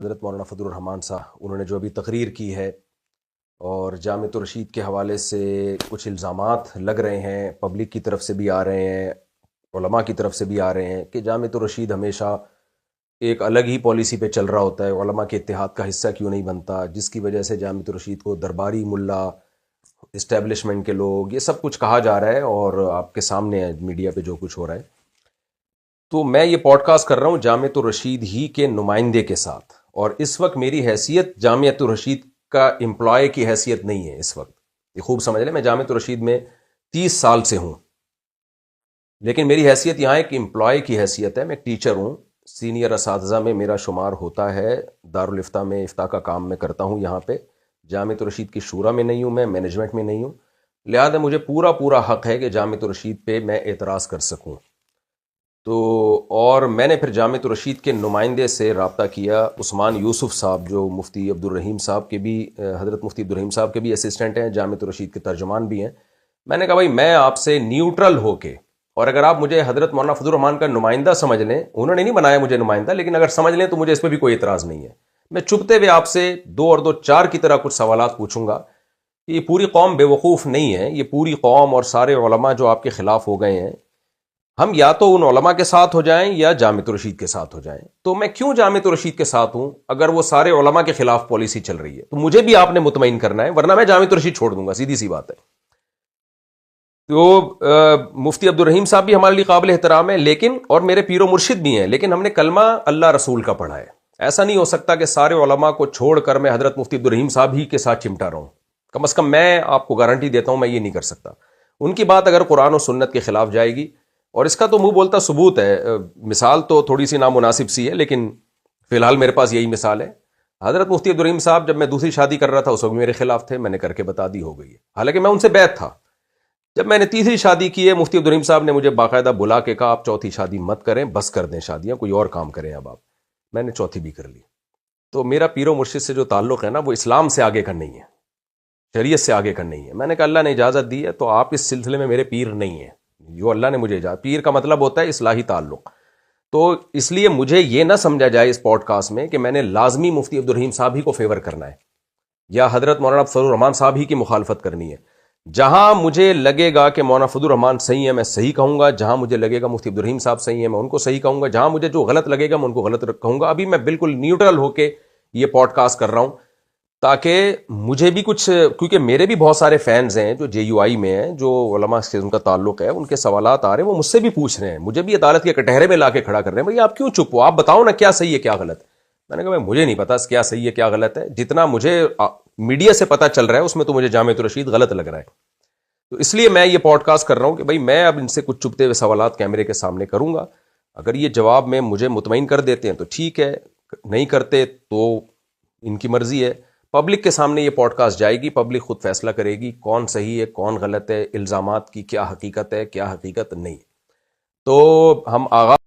حضرت مولانا فضل الرحمان صاحب انہوں نے جو ابھی تقریر کی ہے اور جامعۃ الرشید کے حوالے سے کچھ الزامات لگ رہے ہیں، پبلک کی طرف سے بھی آ رہے ہیں، علماء کی طرف سے بھی آ رہے ہیں کہ جامعۃ الرشید ہمیشہ ایک الگ ہی پالیسی پہ چل رہا ہوتا ہے، علماء کے اتحاد کا حصہ کیوں نہیں بنتا، جس کی وجہ سے جامعۃ الرشید کو درباری ملا، اسٹیبلشمنٹ کے لوگ، یہ سب کچھ کہا جا رہا ہے اور آپ کے سامنے ہے میڈیا پہ جو کچھ ہو رہا ہے۔ تو میں یہ پوڈ کاسٹ کر رہا ہوں جامعۃ الرشید ہی کے نمائندے کے ساتھ، اور اس وقت میری حیثیت جامعۃ الرشید کا امپلائی کی حیثیت نہیں ہے۔ اس وقت یہ خوب سمجھ لیں، میں جامعۃ الرشید میں 30 سال سے ہوں، لیکن میری حیثیت یہاں ایک امپلائی کی حیثیت ہے۔ میں ایک ٹیچر ہوں، سینئر اساتذہ میں میرا شمار ہوتا ہے، دارالفتہ میں افتاء کا کام میں کرتا ہوں یہاں پہ۔ جامعۃ الرشید کی شورا میں نہیں ہوں، میں مینجمنٹ میں نہیں ہوں، لہذا مجھے پورا حق ہے کہ جامعۃ الرشید پہ میں اعتراض کر سکوں۔ تو اور میں نے پھر جامعۃ الرشید کے نمائندے سے رابطہ کیا، عثمان یوسف صاحب جو مفتی عبدالرحیم صاحب کے بھی، حضرت مفتی عبدالرحیم صاحب کے بھی اسسٹنٹ ہیں، جامعۃ الرشید کے ترجمان بھی ہیں۔ میں نے کہا بھائی میں آپ سے نیوٹرل ہو کے، اور اگر آپ مجھے حضرت مولانا فضل الرحمان کا نمائندہ سمجھ لیں، انہوں نے نہیں بنایا مجھے نمائندہ، لیکن اگر سمجھ لیں تو مجھے اس پہ بھی کوئی اعتراض نہیں ہے۔ میں چپتے ہوئے آپ سے 2 اور 2 4 کی طرح کچھ سوالات پوچھوں گا کہ یہ پوری قوم بے وقوف نہیں ہے، یہ پوری قوم اور سارے علماء جو آپ کے خلاف ہو گئے ہیں، ہم یا تو ان علماء کے ساتھ ہو جائیں یا جامعۃ الرشید کے ساتھ ہو جائیں۔ تو میں کیوں جامعۃ الرشید کے ساتھ ہوں اگر وہ سارے علماء کے خلاف پالیسی چل رہی ہے؟ تو مجھے بھی آپ نے مطمئن کرنا ہے، ورنہ میں جامعۃ الرشید چھوڑ دوں گا، سیدھی سی بات ہے۔ تو مفتی عبدالرحیم صاحب بھی ہمارے لیے قابل احترام ہے، لیکن اور میرے پیر و مرشد بھی ہیں، لیکن ہم نے کلمہ اللہ رسول کا پڑھا ہے۔ ایسا نہیں ہو سکتا کہ سارے علماء کو چھوڑ کر میں حضرت مفتی عبدالرحیم صاحب ہی کے ساتھ چمٹا رہا ہوں۔ کم از کم میں آپ کو گارنٹی دیتا ہوں میں یہ نہیں کر سکتا۔ ان کی بات اگر قرآن و سنت کے خلاف جائے گی، اور اس کا تو منہ بولتا ثبوت ہے، مثال تو تھوڑی سی نامناسب سی ہے، لیکن فی الحال میرے پاس یہی مثال ہے۔ حضرت مفتی عبدالرحیم صاحب جب میں دوسری شادی کر رہا تھا اس وقت میرے خلاف تھے، میں نے کر کے بتا دی، ہو گئی ہے، حالانکہ میں ان سے بیعت تھا۔ جب میں نے تیسری شادی کی ہے، مفتی عبدالرحیم صاحب نے مجھے باقاعدہ بلا کے کہا آپ چوتھی شادی مت کریں، بس کر دیں شادیاں، کوئی اور کام کریں اب آپ۔ میں نے چوتھی بھی کر لی۔ تو میرا پیر و مرشد سے جو تعلق ہے نا، وہ اسلام سے آگے کا نہیں ہے، شریعت سے آگے کا نہیں ہے۔ میں نے کہا اللہ نے اجازت دی ہے تو آپ اس سلسلے میں میرے پیر نہیں ہیں، جو اللہ نے مجھے اجازت، پیر کا مطلب ہوتا ہے اصلاحی تعلق۔ تو اس لیے مجھے یہ نہ سمجھا جائے اس پوڈ کاسٹ میں کہ میں نے لازمی مفتی عبدالرحیم صاحب ہی کو فیور کرنا ہے یا حضرت مولانا فضل الرحمان صاحب ہی کی مخالفت کرنی ہے۔ جہاں مجھے لگے گا کہ مولانا فضل الرحمان صحیح ہے میں صحیح کہوں گا، جہاں مجھے لگے گا مفتی عبدالرحیم صاحب صحیح ہے میں ان کو صحیح کہوں گا، جہاں مجھے جو غلط لگے گا میں ان کو غلط کہوں گا۔ ابھی میں بالکل نیوٹرل ہو کے یہ پوڈ کاسٹ کر رہا ہوں تاکہ مجھے بھی کچھ، کیونکہ میرے بھی بہت سارے فینز ہیں جو JUI میں ہیں، جو علماء سے ان کا تعلق ہے، ان کے سوالات آ رہے ہیں، وہ مجھ سے بھی پوچھ رہے ہیں، مجھے بھی عدالت کے کٹہرے میں لا کے کھڑا کر رہے ہیں، بھئی آپ کیوں چپ ہو، آپ بتاؤ نا کیا صحیح ہے کیا غلط ہے۔ میں نے کہا مجھے نہیں پتا کیا صحیح ہے کیا غلط ہے، جتنا مجھے میڈیا سے پتا چل رہا ہے اس میں تو مجھے جامعۃ الرشید غلط لگ رہا ہے۔ تو اس لیے میں یہ پوڈ کاسٹ کر رہا ہوں کہ بھئی میں اب ان سے کچھ چپتے ہوئے سوالات کیمرے کے سامنے کروں گا، اگر یہ جواب میں مجھے مطمئن کر دیتے ہیں تو ٹھیک ہے، نہیں کرتے تو ان کی مرضی ہے۔ پبلک کے سامنے یہ پوڈ کاسٹ جائے گی، پبلک خود فیصلہ کرے گی کون صحیح ہے کون غلط ہے، الزامات کی کیا حقیقت ہے کیا حقیقت نہیں۔ تو ہم آغاز